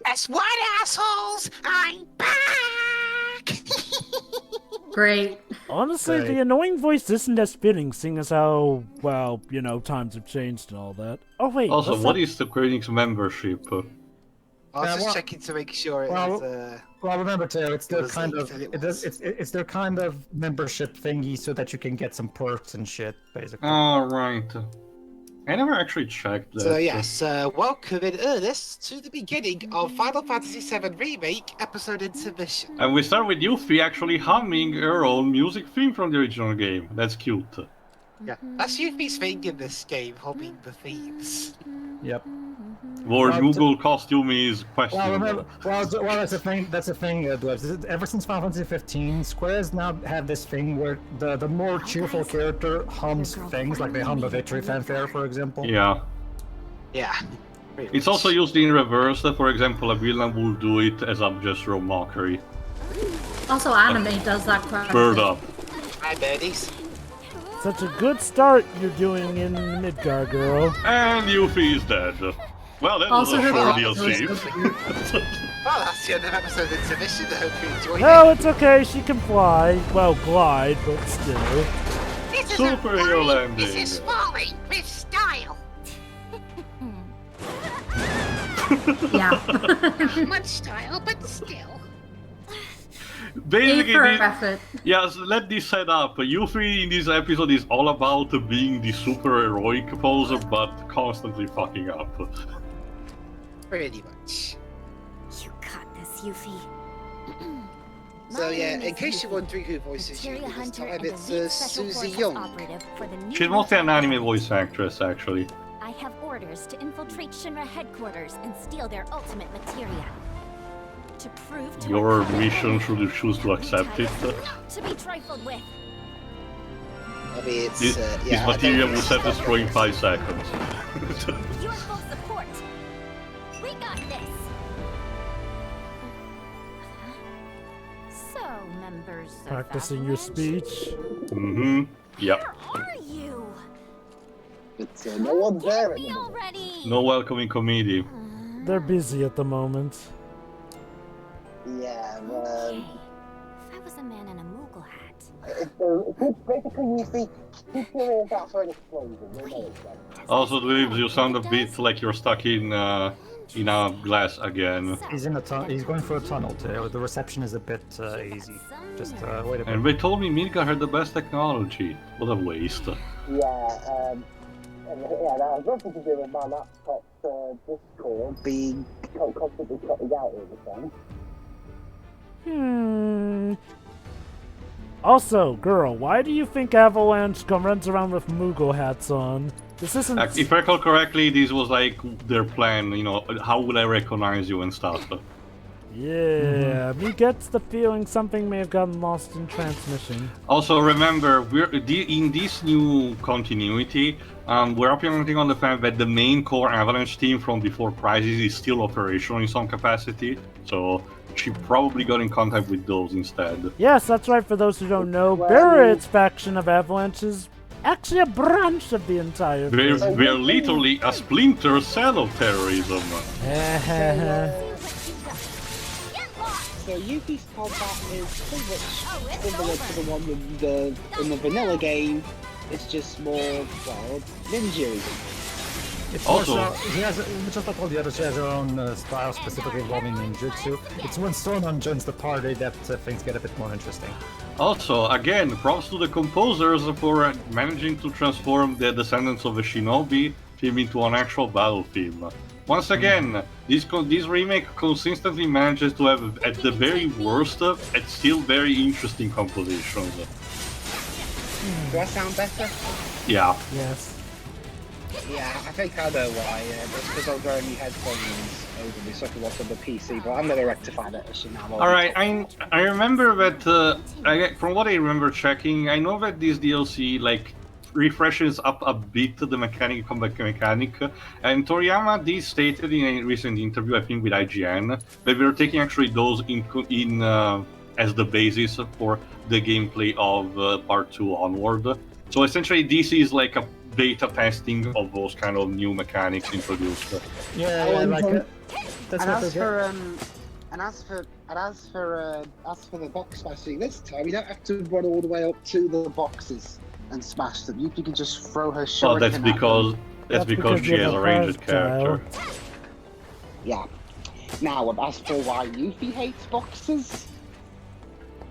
Guess what, assholes? I'm back! Great. Honestly, Right. the annoying voice isn't as fitting, seeing as how, well, you know, times have changed and all that. Oh wait, Also, what's what that? is the Greetings membership? I was Yeah, just well- checking to make sure it well- was, Well, remember too, it's their was kind linked, of and it it was. does, it's their kind of membership thingy so that you can get some perks and shit, basically. Oh, right. I never actually checked that. So yes, welcome in earnest to the beginning of Final Fantasy VII Remake episode intermission. And we start with Yuffie actually humming her own music theme from the original game. That's cute. Yeah, that's Yuffie's thing in this game, humming the themes. Yep. Or Well, Moogle costume is Well, questionable. remember, well, that's the thing. That's the thing, Dwibs. Ever since Final Fantasy 15, Squares now have this thing where the more cheerful character hums things, like they hum the victory fanfare, for example. Yeah. Yeah. pretty It's much. also used in reverse. For example, a villain will do it as a gesture of mockery. Also, anime does that quite a Bird bit. up. Hi, birdies. Such a good start you're doing in Midgard, girl. And Yuffie is dead. Well, that Also, was a her short voice DLC. Well, that's the end of episode intermission. I hope you enjoyed No, it. it's okay, she can fly. Well, glide, but still. This Superhero landing. This is falling with style. Yeah. Much style, but still. A Basically, for this, effort. yeah, so let this set up. Yuffie in this episode is all about being the super heroic poser, but constantly fucking up. Pretty much. You got this, Yuffie. So yeah, in case you're wondering who voices Yuffie this time, it's Susie Young. She's mostly an anime voice actress, actually. I have orders to infiltrate Shinra headquarters and steal their ultimate materia. To prove to Your our power, mission, should you choose to accept it. Wutai is not to be trifled with. I mean, it's This, yeah. this I material don't will set destroy in 5 seconds. With your full support, we got this. So, members of Practicing your Avalanche, speech. Mm-hmm. Yep. where are you? It's no one there Get me anymore. already. No welcoming committee. They're busy at the moment. Yeah, Okay. If I was a man in a Moogle hat. it's basically you see, keep your ears out for an explosion. You know it's like. Also, Dwibs, you sound a bit like you're stuck in a glass again. He's in a he's going through a tunnel too. The reception is a bit easy. Just wait a bit. And they told me Midgard had the best technology. What a waste. Yeah, and yeah, that has nothing to do with my laptop Discord being constantly cutting out all the time. Also, girl, why do you think Avalanche runs around with Moogle hats on? This isn't. If I recall correctly, this was like their plan, you know, how would I recognize you and stuff. Yeah, me gets the feeling something may have gotten lost in transmission. Also, remember, in this new continuity, we're operating on the fact that the main core Avalanche team from before Crisis is still operational in some capacity, so she probably got in contact with those instead. Yes, that's right. For those who don't know, Barrett's faction of Avalanche is actually a branch of the entire We're thing. literally a splinter cell of terrorism. So Yuffie's combat is pretty much Oh, it's similar over. to the one in the vanilla game. It's just more, well, ninja. It's Also- more so, he has, just like all the others, she has her own style specifically involving ninjutsu. It's when Sonon joins the party that things get a bit more interesting. Also, again, props to the composers for managing to transform the descendants of a shinobi theme into an actual battle theme. Once again, this remake consistently manages to have, at the very worst, at still very interesting compositions. Do I sound better? Yeah. Yes. Yeah, I think I know why. That's because I'm wearing headphones over me, so I can watch on the PC. But I'm gonna rectify that issue now. All right, I remember that. From what I remember checking, I know that this DLC like refreshes up a bit the combat mechanic, and Toriyama did stated in a recent interview, I think with IGN, that we were taking actually those in as the basis for the gameplay of Part 2 onward. So essentially, this is like a beta testing of those kind of new mechanics introduced. Yeah, like That's And what as they for get. as for the box smashing this time, you don't have to run all the way up to the boxes and smash them. You can just throw her shuriken. Oh, that's because she you has have a a ranged versatile. character. Yeah. Now, as for why Yuffie hates boxes,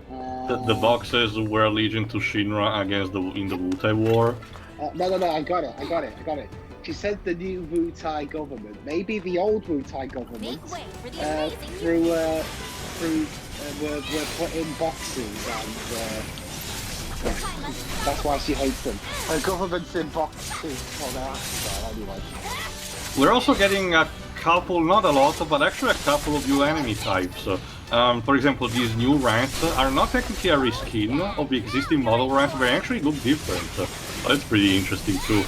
The boxes were allegiant to Shinra against in the Wutai War. No, I got it. She said the new Wutai government, maybe the old Wutai government, Make way for the amazing were put in boxes, and that's why she hates them. Her government's in boxes. Oh, they're actually anyway. We're also getting a couple, not a lot, but actually a couple of new enemy types. For example, these new rats are not technically a reskin of the existing model rats, but they actually look different. That's pretty interesting too.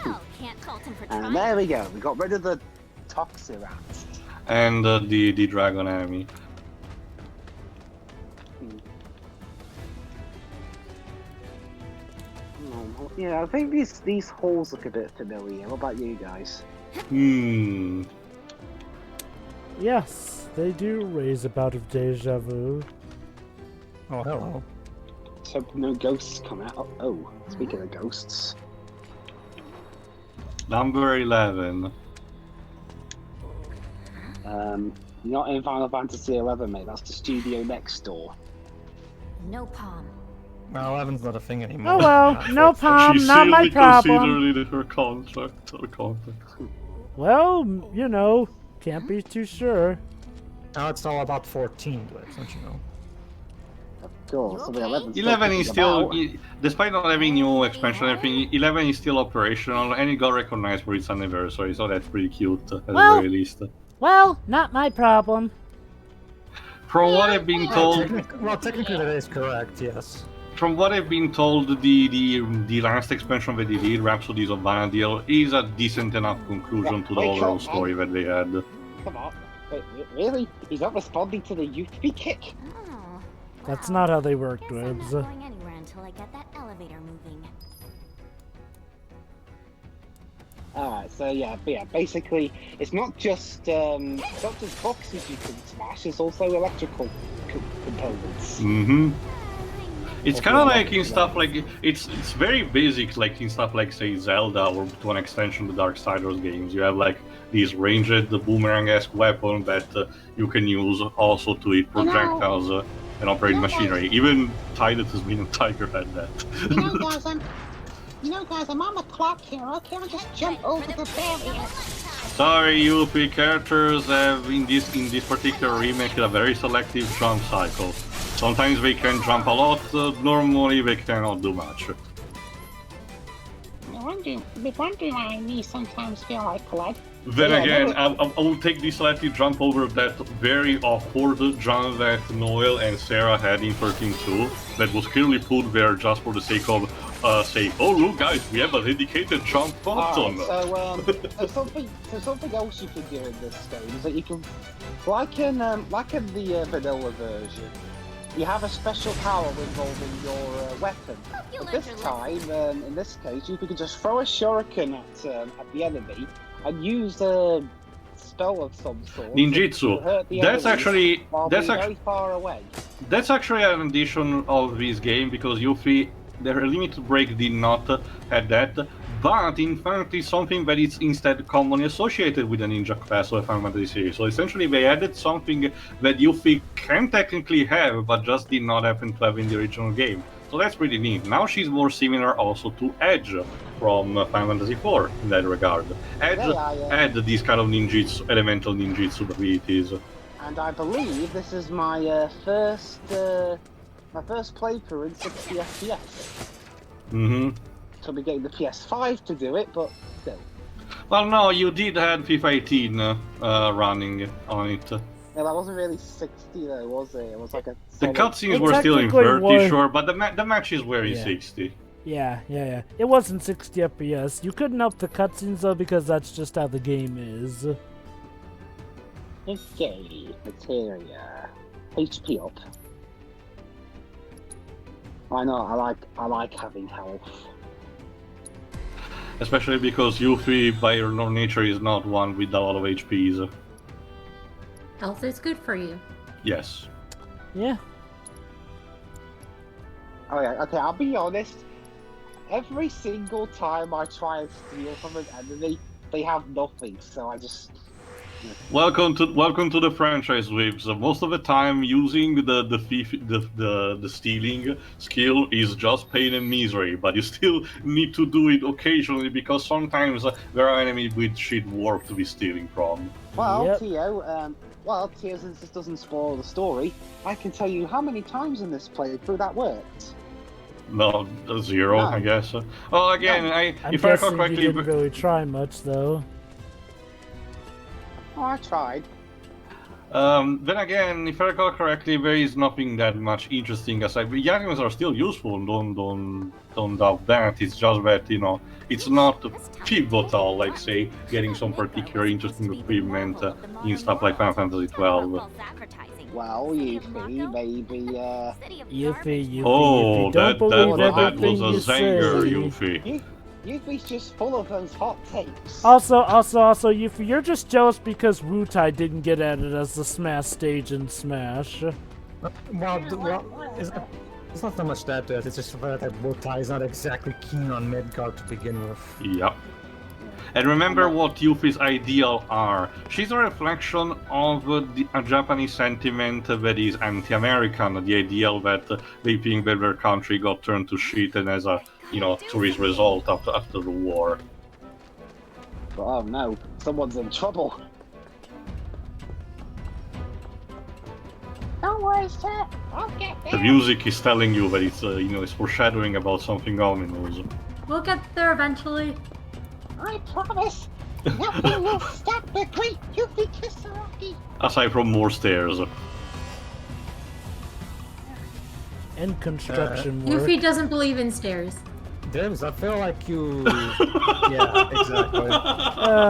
Well, can't fault him for And trying. there we go. We got rid of the toxic rats. And the dragon enemy. Yeah, I think these holes look a bit familiar. What about you guys? Yes, they do raise a bout of deja vu. Oh, hello. So no ghosts come out. Oh, speaking of ghosts. Number 11. Not in Final Fantasy 11, mate. That's the studio next door. No palm. Well, 11's not a thing anymore. Oh well, no problem, She not my seriously problem. considered it her contract. Well, you know, can't be too sure. Now it's all about 14, Dwibs, don't you know? Of course. You I mean, okay? 11 is still, about. despite not having new expansion and everything, 11 is still operational, and it got recognized for its anniversary, so that's pretty cute at the Well- very least. Well, not my problem. From what I've been told, Technically that is correct, yes. from what I've been told, the last expansion that they did, Rhapsodies of Vana'diel, is a decent enough conclusion to the Wait, overall come story that they had. Come on. Wait, really? He's not responding to the Yuffie kick? Oh. That's well, not how they work, guess I'm not Dwibs. going anywhere until I get that elevator moving. Alright, so yeah, basically, it's not just boxes you can smash, it's also electrical components. Mm-hmm. It's kind of like in stuff like it's very basic, like in stuff like say Zelda or to an extension the Darksiders games. You have like these ranged boomerang-esque weapon that you can use also to hit projectiles and operate machinery. Even Tidus Mean Tiger had that. You know, guys, I'm on the clock here. I can't just jump over the barrier. Sorry, UP characters have in this particular remake a very selective jump cycle. Sometimes they can jump a lot, normally they cannot do much. I wonder why me sometimes feel like blood. Then Yeah, again, no, I will take this selective jump over that very awkward jump that Noel and Sarah had in 13.2 that was clearly put there just for the sake of saying, oh look guys, we have a dedicated jump button. So something else you can do in this game is that you can, like in the vanilla version, you have a special power involving your weapon. You But learned this your lesson. time, in this case, you can just throw a shuriken at the enemy and use a spell of some sort. Ninjutsu. to hurt the That's enemies actually while that's being actually very far away. That's actually an addition of this game because Yuffie, their limit break did not have that, but in fact it's something that is instead commonly associated with the ninja class of Final Fantasy series. So essentially they added something that Yuffie can technically have, but just did not happen to have in the original game. So that's pretty neat. Now she's more similar also to Edge from Final Fantasy IV in that regard. Edge had these kind of ninjutsu, elemental ninjutsu abilities. And I believe this is my first playthrough in 60 FPS. Mm-hmm. So we're getting the PS5 to do it, but still. Well, no, you did have FIFA 18 running on it. Yeah, that wasn't really 60 though, was it? It was like a. The solid- cutscenes It were still in technically 30, was. sure, but the matches were in Yeah. 60. Yeah. It wasn't 60 FPS. You couldn't up the cutscenes though because that's just how the game is. Okay, materia. HP up. I know. I like having health. Especially because Yuffie, by her nature, is not one with a lot of HPs. Health is good for you. Yes. Yeah. Oh yeah, okay, I'll be honest. Every single time I try and steal from an enemy, they have nothing, so I just... Welcome to the franchise, Dwibs. Most of the time, using the stealing skill is just pain and misery, but you still need to do it occasionally because sometimes there are enemies with shit work to be stealing from. Well, Yep. Tio, since this doesn't spoil the story, I can tell you how many times in this playthrough that worked. No, 0, No. I guess. Well, again, I'm if I recall guessing you correctly, didn't really try much, though. Oh, I tried. then again, if I recall correctly, there is nothing that much interesting aside. The items are still useful. Don't doubt that. It's just that it's not pivotal, like say getting some particular interesting equipment in stuff like Final Fantasy XII. Well, Yuffie, maybe, Yuffie, Oh, don't that believe was everything a you zanger, say. Yuffie. Yuffie's just full of those hot takes. Also, Yuffie, you're just jealous because Wutai didn't get added as the Smash stage in Smash. It's not so much that, it's just the fact that Wutai is not exactly keen on Midgard to begin with. Yep. And remember what Yuffie's ideals are. She's a reflection of a Japanese sentiment that is anti-American, the ideal that they think that their country got turned to shit and as a, tourist result after the war. But, oh no, someone's in trouble. Don't worry, sir. I'll get there. The music is telling you that it's foreshadowing about something ominous. We'll get there eventually. I promise. Nothing will stop the great Yuffie Kisaragi. Aside from more stairs. And construction work. Yuffie doesn't believe in stairs. Dwibs, I feel like you... yeah, exactly.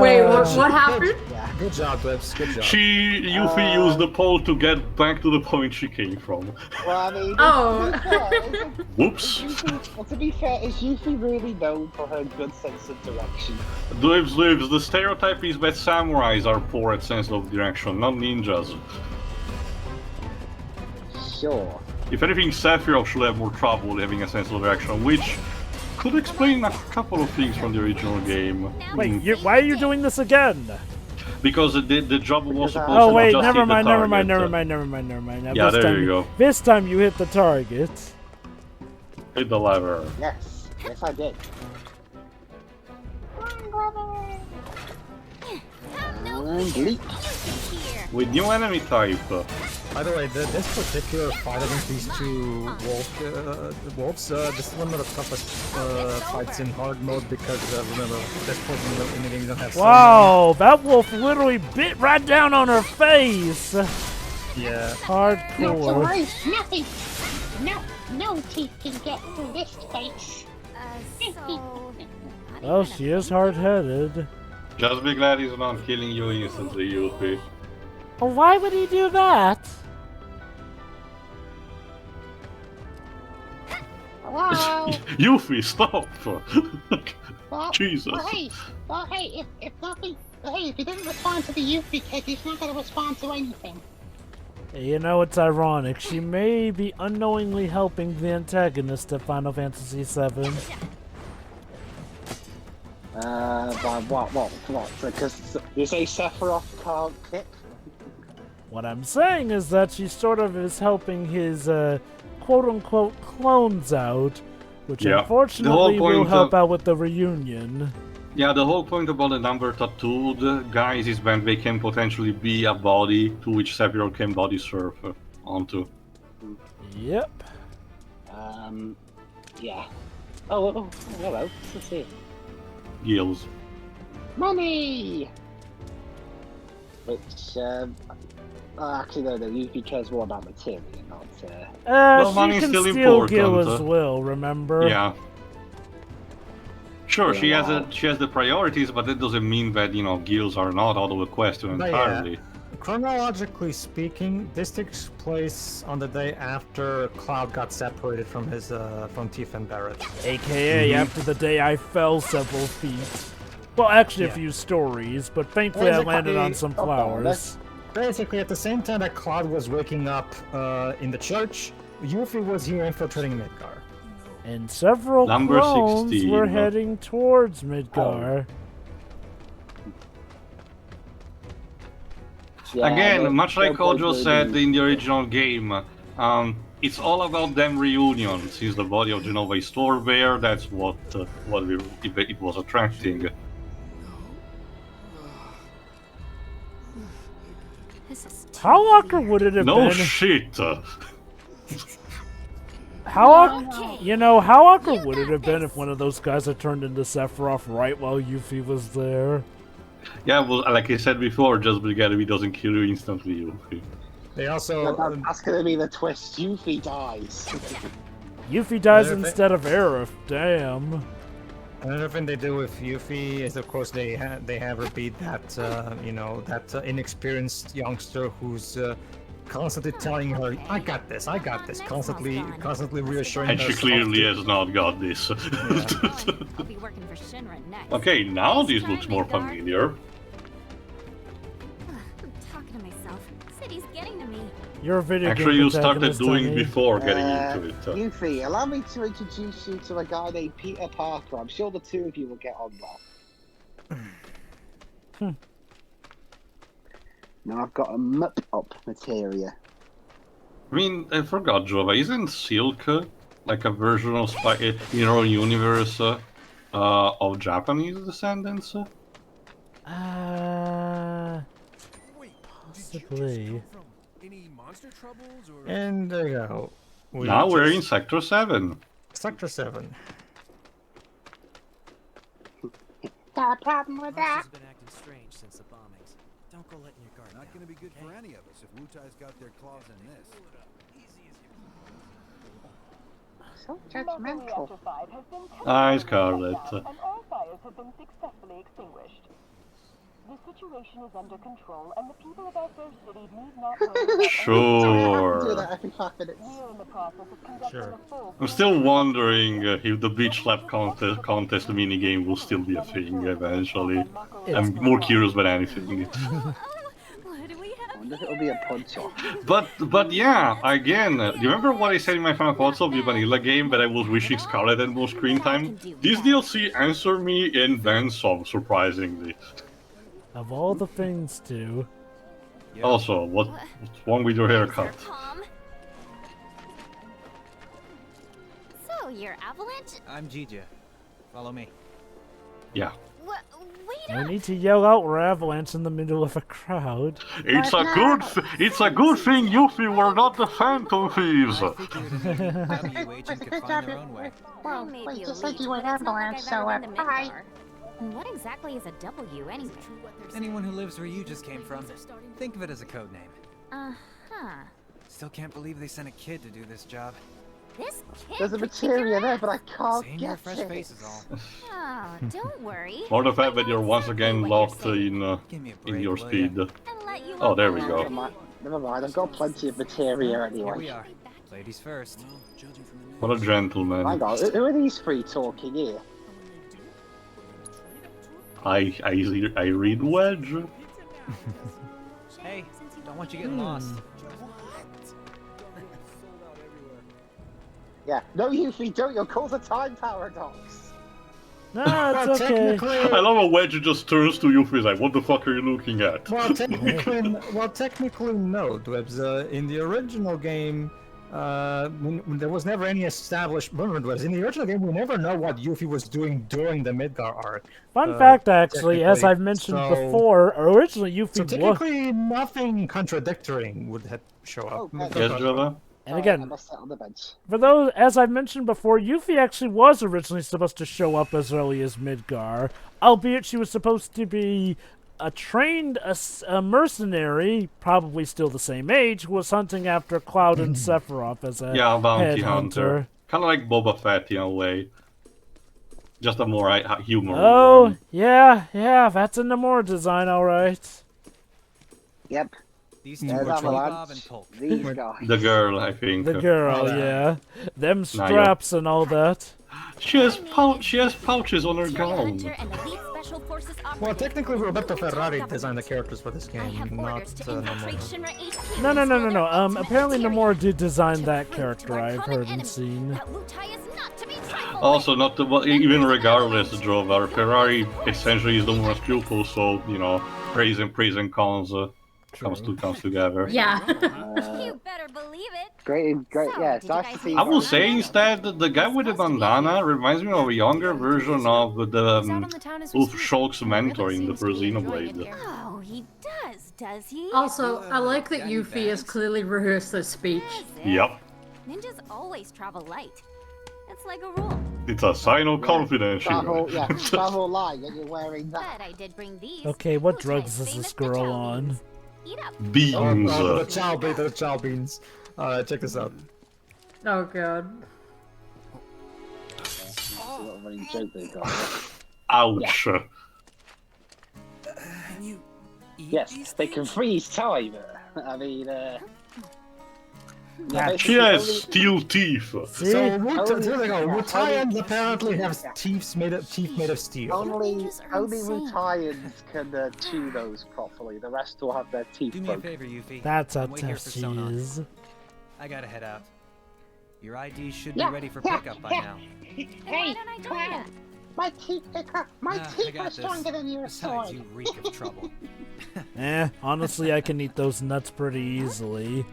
Wait, what happened? Good job, Dwibs, good job. Yuffie used the pole to get back to the point she came from. Well, I mean, Oh. Whoops. To be fair, is Yuffie really known for her good sense of direction? Dwibs, the stereotype is that samurais are poor at sense of direction, not ninjas. Sure. If anything, Sephiroth should have more trouble having a sense of direction, which could explain a couple of things from the original game. Wait, why are you doing this again? Because the job was supposed Oh to wait, just never hit the mind. target. Now, Yeah, this there time you go. This time you hit the target. Hit the lever. Yes, I did. And leap. With new enemy type. By the way, this particular fight against these two wolves, this is one of the toughest fights in hard mode because remember, this portion in the game you don't have Wow, that wolf literally bit right down on her face. Yeah. Hardcore. Nothing. No teeth can get through this face. Well, she is hard-headed. Just be glad he's not killing you instantly, Yuffie. Well, why would he do that? Hello? Yuffie, stop! Well, Jesus. Well, hey, if nothing, hey, if he doesn't respond to the Yuffie kid, he's not gonna respond to anything. You know, it's ironic. She may be unknowingly helping the antagonist of Final Fantasy VII. What? Because you say Sephiroth can't kick? What I'm saying is that she sort of is helping his quote-unquote clones out, which Yeah. unfortunately The whole will point help of- out with the reunion. Yeah, the whole point about the number tattooed guys is that they can potentially be a body to which Sephiroth can body surf onto. Yep. Yeah. Oh, hello. Let's see. Gills. Money! Which, actually, no, Yuffie cares more about materia, not, Well, She money's can still steal Gil important. as well, remember? Yeah. Sure, she Yeah. has the priorities, but that doesn't mean that gills are not out of the question But yeah. entirely. chronologically speaking, this takes place on the day after Cloud got separated from his from Tifa and Barrett. AKA after the day I fell several feet. Well, actually a few stories, but thankfully I landed on some flowers. Basically, at the same time that Cloud was waking up in the church, Yuffie was here infiltrating Midgard. And several Number clones 16. were heading towards Midgard. Yeah, Again, much like they're Kojo both said really- in the original game, it's all about them reunion. Since the body of Genova is stored there, that's what it was attracting. This is How awkward would it have No been? shit. How awkward would it have been if one of those guys had turned into Sephiroth right while Yuffie was there? Yeah, well, like I said before, just Brigade doesn't kill you instantly. Yuffie. They also That's gonna be the twist. Yuffie dies. Yuffie dies Another thi- instead of Aerith. Damn. Another thing they do with Yuffie is, of course, they have her beat that that inexperienced youngster who's constantly telling her, "I got this, constantly reassuring And her. she clearly has not got this. I'll be working for Shinra next. Okay, now this looks more familiar. I'm talking to myself. City's getting to me. You're a video Actually, game you started protagonist, doing honey. before getting into it. Yuffie, allow me to introduce you to a guy named Peter Parker. I'm sure the two of you will get on well. Now I've got a mup up materia. I mean, I forgot, Jova. Isn't Silk like a version of in your own universe of Japanese descendants? Possibly. And there you go. Now we're in Sector 7. Sector 7. Got a problem with that? Has been acting strange since the bombings. Don't go letting your guard down. Not gonna be good for any of us if Wutai's got their claws in this. So judgmental. Hi, Scarlet. And all fires have been successfully extinguished. The situation is under control, and the people of our first city need not worry about Do Sure. that every 5 minutes. We're in the process of conducting a full... I'm still wondering if the beach slap contest minigame will still be a thing eventually. I'm more curious than anything. What do we I have wonder if it'll be a punch off. But yeah, again, do you remember what I said in my final thoughts of the vanilla game that I was wishing Scarlet had more screen time? This DLC answered me in then some, surprisingly. Of all the things to. Also, what's wrong with your haircut? Tom? So, you're Avalanche? I'm Jija. Follow me. Yeah. Wait No up! need to yell out we're Avalanche in the middle of a crowd. It's a good thing Yuffie were not the Phantom Thieves. I figured an AW agent could find their own way. Well, Maybe we a just said leak, you were but it's not like Avalanche, I've so ever been to bye. Midgard. What exactly is a W anyway? Anyone who lives where you just came from, think of it as a code name. Uh-huh. Still can't believe they sent a kid to do this job. This kid There's a could kick materia your there, ass. but I can't Seeing your get fresh it. face is all. Oh, don't worry. Or the fact that you're once again locked in Give me a in break, your will ya? speed. I'll let you Oh, up there we on go. that. Never mind, I've got plenty of materia Here we anyway. are. Ladies first. What a gentleman. Hang on, who are these three talking here? I read Wedge. Hey, don't want you getting lost. Yeah, no Yuffie, don't, you'll cause a time paradox. No, it's okay. I love how Wedge just turns to you and like, what the fuck are you looking at? Well, technically no, Dwibs. In the original game, when there was never any established. Remember, Dwibs, in the original game, we never know what Yuffie was doing during the Midgard arc. Fun fact, actually, as technically, I've mentioned so- before, originally So Yuffie was. technically, nothing contradictory would show up. Oh, God. Yes, Java? And I again, must sit on the bench. for those, as I've mentioned before, Yuffie actually was originally supposed to show up as early as Midgard, albeit she was supposed to be a trained a mercenary, probably still the same age, who was hunting after Cloud and Sephiroth as a Yeah, bounty headhunter. hunter. Kind of like Boba Fett in a way. Just a more humorous Oh, one. yeah, that's in the more design, alright. Yep. These two There's are Bob and Avalanche. Polk. These guys. The girl, I think. The girl, yeah. Them straps and all that. She has pouches on her gown. Well, technically, Roberto Ferrari designed the characters for this game, not No. Apparently Nomura did design that character, I've heard and seen. Also, not the, even regardless, Drovar, Ferrari essentially is the most pupil, so, you know, praise and cons comes together. Yeah. You better believe it. Great, yeah, it's nice to see. I will say instead that the guy with the bandana reminds me of a younger version of the Ulf Shulk's mentor in the first Xenoblade. Oh, he does he? Also, I like that Yuffie has clearly rehearsed this speech. Yep. Ninjas always travel light. It's like a rule. It's a sign of confidence. Travel light, and you're wearing that. But I did bring these. Okay, what drugs is this girl on? Eat up. Beans. the chow beans. Check this out. Oh god. Ouch. Yes, they can freeze time. I mean, She has steel teeth. So Wutaians apparently have teeth made of steel. Only Wutaians can chew those properly. The rest will have their teeth Do me a broken. favor, Yuffie. That's how I'm waiting here tough for she Sonon. is. I gotta head out. Your ID should be ready for pickup by now. Hey, Cloud! My teeth are I got this. stronger than your Besides, sword. you reek of trouble. Honestly, I can eat those nuts pretty easily.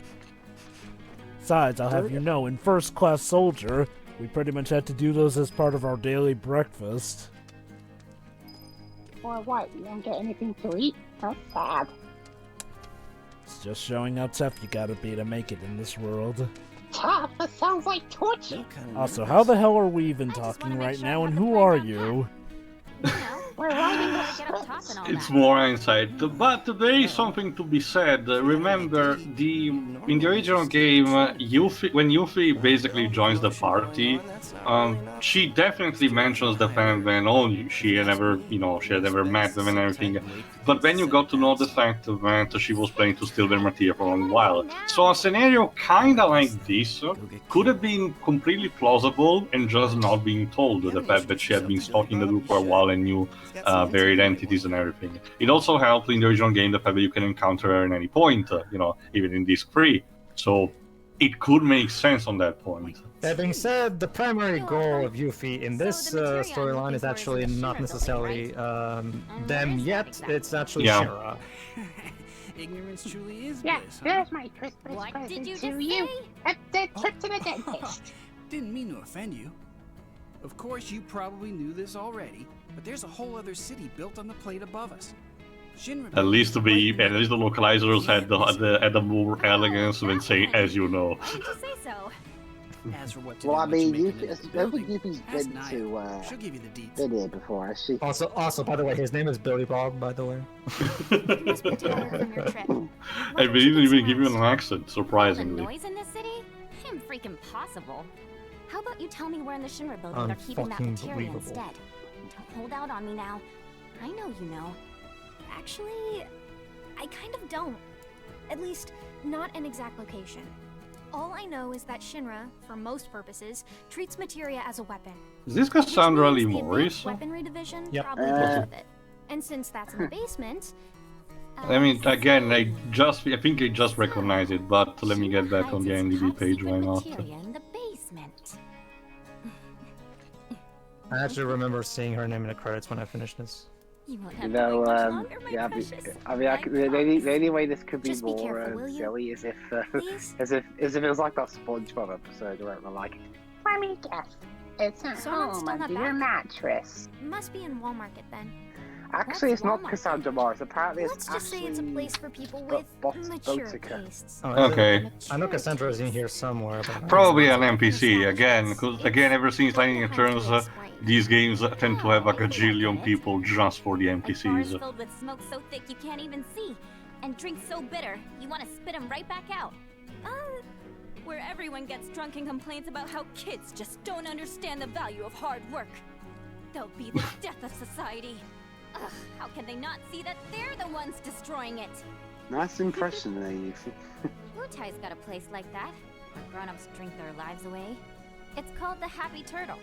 Besides, I'll have you know, in First Class Soldier, we pretty much had to do those as part of our daily breakfast. Or what? You don't get anything to eat? That's sad. It's just showing how tough you gotta be to make it in this world. Tough? That sounds like torture. Also, how the hell are we even talking right now, and who are you? We're writing the scripts. It's more hindsight, but there is something to be said. Remember, in the original game, Yuffie, when Yuffie basically joins the party, she definitely mentions the fact that she had never met them and everything. But then you got to know the fact that she was planning to steal their materia for a long while. So a scenario kinda like this could have been completely plausible and just not being told. The fact that she had been stalking the group for a while and knew their identities and everything. It also helped in the original game the fact that you can encounter her at any point, even in disc 3. So it could make sense on that point. That being said, the primary goal of Yuffie in this storyline is actually not necessarily them yet, it's actually Shinra. Ignorance truly is Yeah, bliss, huh? there's my Christmas What present did you to just you. say? A trip to the dentist. Didn't mean to offend you. Of course, you probably knew this already, but there's a whole other city built on the plate above us. Shinra. At least the localizers had the more elegance when saying "as you know." Why did you say so? As for what to Well, do I once you mean, make it into the I think building, Yuffie's ask been Naya. to She'll give you the deets. been here before, has she? Also, by the way, his name is Billy Bob, by the way. You must be tired from your trip. I didn't even give you an accent, The surprisingly. noise in this city? Freaking possible. How about you tell me where in the Shinra building they're keeping that Unfucking materia believable. instead? Don't hold out on me now. I know you know. Actually, I kind of don't. At least, not an exact location. All I know is that Shinra, for most purposes, treats materia as a weapon. Is this Cassandra Lee Which means the Morris? Weaponry division Yep. probably deals with it. And since that's in the basement... I mean, again, I think I just recognized it, but let me get back on the IMDb page, why not? materia in the basement. I actually remember seeing her name in the credits when I finished this. You won't You have know, to wait much longer, my yeah, precious. the only way this could be Just be more careful, will you? silly is if, Please? as if it was like that SpongeBob episode where we're like, Let me guess. It's at Someone home stole that under your back? mattress. Must be in Walmart then. actually, it's not Walmart? Cassandra Morris. Apparently, Let's it's just say it's a place for people with mature Botica. tastes. Oh, is it? Okay. I know Cassandra is in here somewhere, but Probably an NPC, again, because ever since Lightning Returns, these games tend to have a gajillion people just for the Like bars NPCs. filled with smoke so thick you can't even see, and drinks so bitter you want to spit them right back out. Where everyone gets drunk and complains about how kids just don't understand the value of hard work. They'll be the death of society. Ugh, how can they not see that they're the ones destroying it? Nice impression there, Yuffie. Wutai's got a place like that, where grown-ups drink their lives away. It's called the Happy Turtle.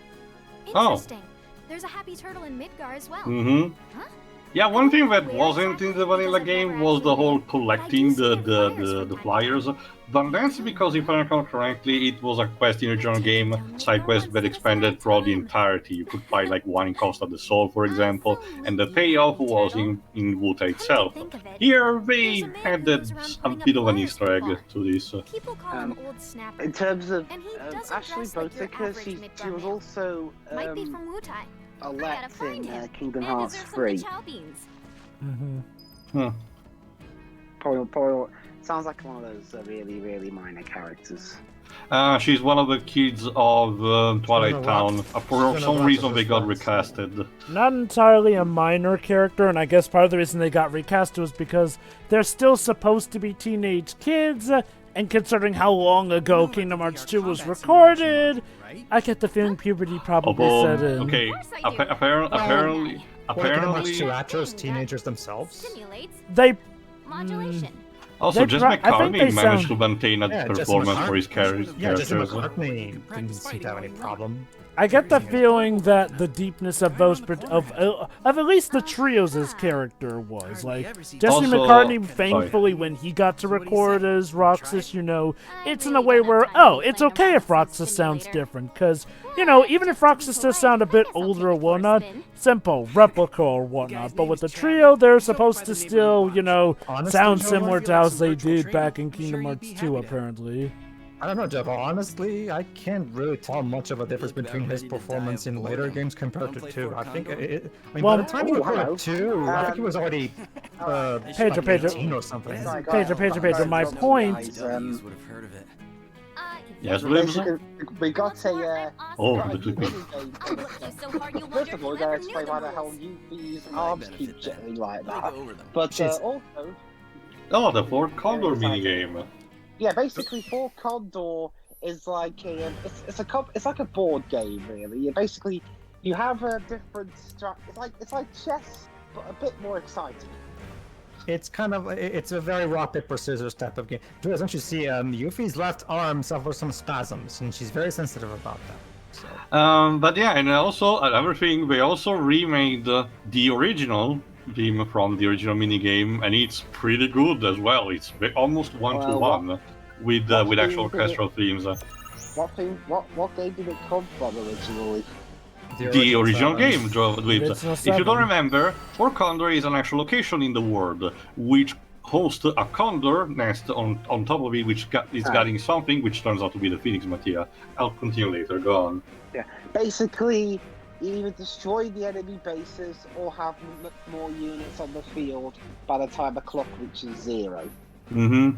Interesting. There's a Happy Turtle in Midgard as well. Mm-hmm. Huh? Yeah, one thing that wasn't in the vanilla game was the whole collecting the flyers. But that's because, if I recall correctly, it was a quest in the original game, side quest that expanded throughout the entirety. You could find like one in Cost of the Soul, for example, and the payoff was in Wutai itself. Here they added a bit of an Easter egg to this. In terms of Ashley Botica, she was also Might be from Wutai. elect in Kingdom Hearts 3. Probably sounds like one of those really, really minor characters. She's one of the kids of Twilight Town. For some reason they got recasted. Not entirely a minor character, and I guess part of the reason they got recast was because they're still supposed to be teenage kids, and considering how long ago Kingdom Hearts 2 was recorded, I get the feeling puberty probably set in. Okay, apparently... Kingdom Hearts 2 actors, teenagers themselves? They... Also, Jess McCartney managed to maintain a performance for his character. Yeah, Jess McCartney didn't seem to have any problem. I get the feeling that the deepness of those of at least the Trios' character was like Jesse McCartney. Thankfully, when he got to record as Roxas, you know, it's in a way where it's okay if Roxas sounds different, because you know, even if Roxas does sound a bit older or whatnot, simple replica or whatnot. But with the trio, they're supposed to still, you know, sound similar to how they did back in Kingdom Hearts 2, apparently. I don't know, Jeff. Honestly, I can't really tell much of a difference between his performance in later games compared to 2. I think by the time he recorded 2, I think he was already Pedro, 18 or something. Pedro, my point... Yes, we got a... First of all, we gotta explain why the hell Yuffie's arms keep jittering like that. But also... Oh, the Fort Condor minigame. Yeah, basically, Fort Condor is like a it's like a board game, really. You have a different it's like chess, but a bit more exciting. It's kind of it's a very rock paper scissors type of game. Don't you see? Yuffie's left arm suffers some spasms, and she's very sensitive about that. So. But yeah, and also another thing, they also remade the original theme from the original minigame, and it's pretty good as well. It's almost one-to-one with actual orchestral themes. What game did it come from originally? The original game, Dwibs. If you don't remember, Fort Condor is an actual location in the world, which hosts a condor nest on top of it, which is guarding something, which turns out to be the Phoenix materia. I'll continue later, go on. Yeah, basically, you either destroy the enemy bases or have more units on the field by the time the clock reaches 0.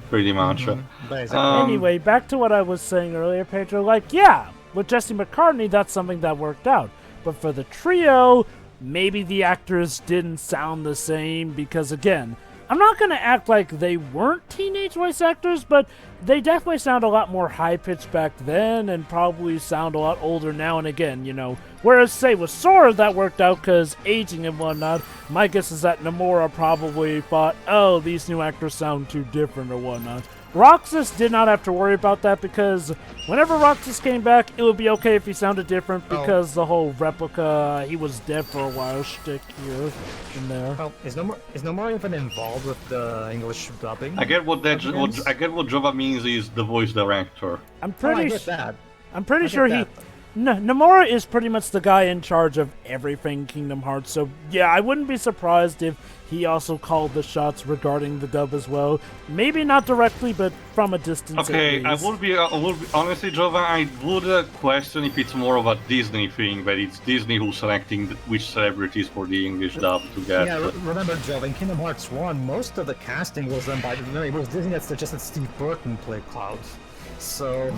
Pretty much. Anyway, back to what I was saying earlier, Pedro. Like, yeah, with Jesse McCartney, that's something that worked out. But for the trio, maybe the actors didn't sound the same because, again, I'm not going to act like they weren't teenage voice actors, but they definitely sound a lot more high-pitched back then and probably sound a lot older now and again, you know. Whereas, say, with Sora, that worked out because aging and whatnot. My guess is that Nomura probably thought, oh, these new actors sound too different or whatnot. Roxas did not have to worry about that because whenever Roxas came back, it would be okay if he sounded different because the whole replica, he was dead for a while shtick here and there. Well, is Nomura even involved with the English dubbing? I get what Java means is the voice director. I'm pretty sure Nomura is pretty much the guy in charge of everything Kingdom Hearts, so yeah, I wouldn't be surprised if he also called the shots regarding the dub as well. Maybe not directly, but from a distance. Okay, I would be honestly, Java, I would question if it's more of a Disney thing, that it's Disney who's selecting which celebrities for the English dub to get. Yeah, remember, Java, in Kingdom Hearts 1, most of the casting was done by it was Disney that suggested Steve Burton play Cloud. So...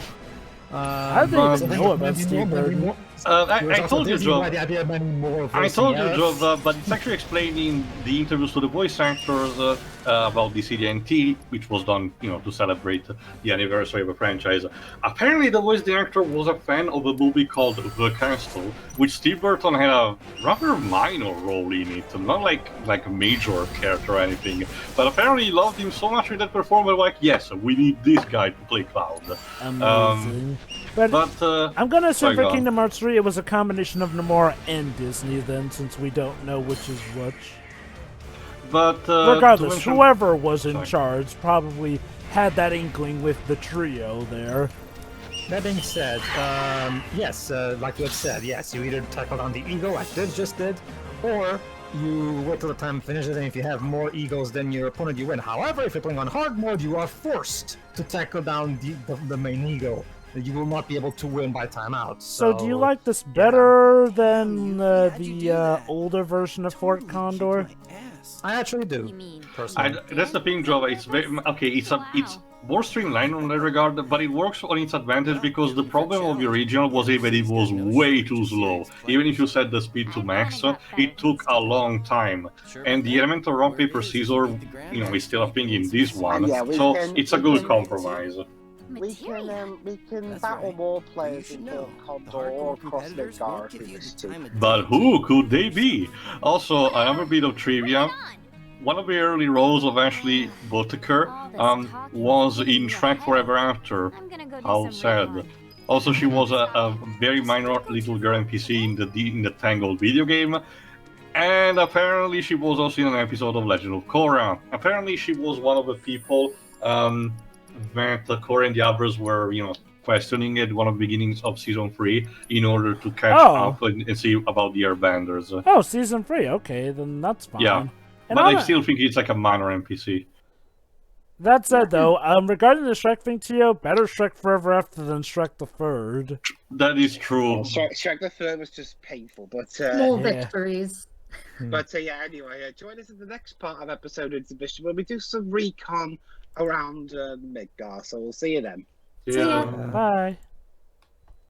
I don't even know about Steve Burton. I told you, Joe. Why the idea of many more I told you, voicing Joe, but it's actually explained in the interviews to the voice actors about the CDNT, which was done, to celebrate the anniversary of a franchise. Apparently, the voice director was a fan of a movie called The Castle, which Steve Burton had a rather minor role in it, not like a major character or anything. But apparently, he loved him so much with that performer, like, yes, we need this guy to play Cloud. Amazing. But I'm gonna assume for Kingdom Hearts 3 it was a combination of Nomura and Disney then, since we don't know which is which. But regardless, whoever was in charge probably had that inkling with the trio there. That being said, yes, like you had said, yes, you either tackle down the ego, like Dwibs just did, or you wait till the time finishes, and if you have more egos than your opponent, you win. However, if you're playing on hard mode, you are forced to tackle down the main ego. You will not be able to win by timeout. So do you like this better than the older version of Fort Condor? I actually do. Personally. That's the thing, Jova. It's very okay. It's more streamlined in that regard, but it works on its advantage because the problem of the original was that it was way too slow. Even if you set the speed to max, it took a long time. And the element of rock paper scissors, is still a thing in this one, so it's a good compromise. We can battle more players in Condor or across Midgard if we wish to. But who could they be? Also, another bit of trivia. One of the early roles of Ashley Boteker was in Shrek Forever After. How sad. Also, she was a very minor little girl NPC in the Tangled video game. And apparently she was also in an episode of Legend of Korra. Apparently she was one of the people that Korra and the others were, questioning at one of the beginnings of Season 3 in order to catch up and see about the Airbenders. Oh, Season 3, okay, then that's fine. Yeah, and but I still think it's like a minor NPC. That said, though, regarding the Shrek thing, Tio, better Shrek Forever After than Shrek the Third. That is true. Shrek the Third was just painful, but... More victories. But anyway, join us in the next part of episode exhibition where we do some recon around Midgard, so we'll see you then. Yeah. Bye.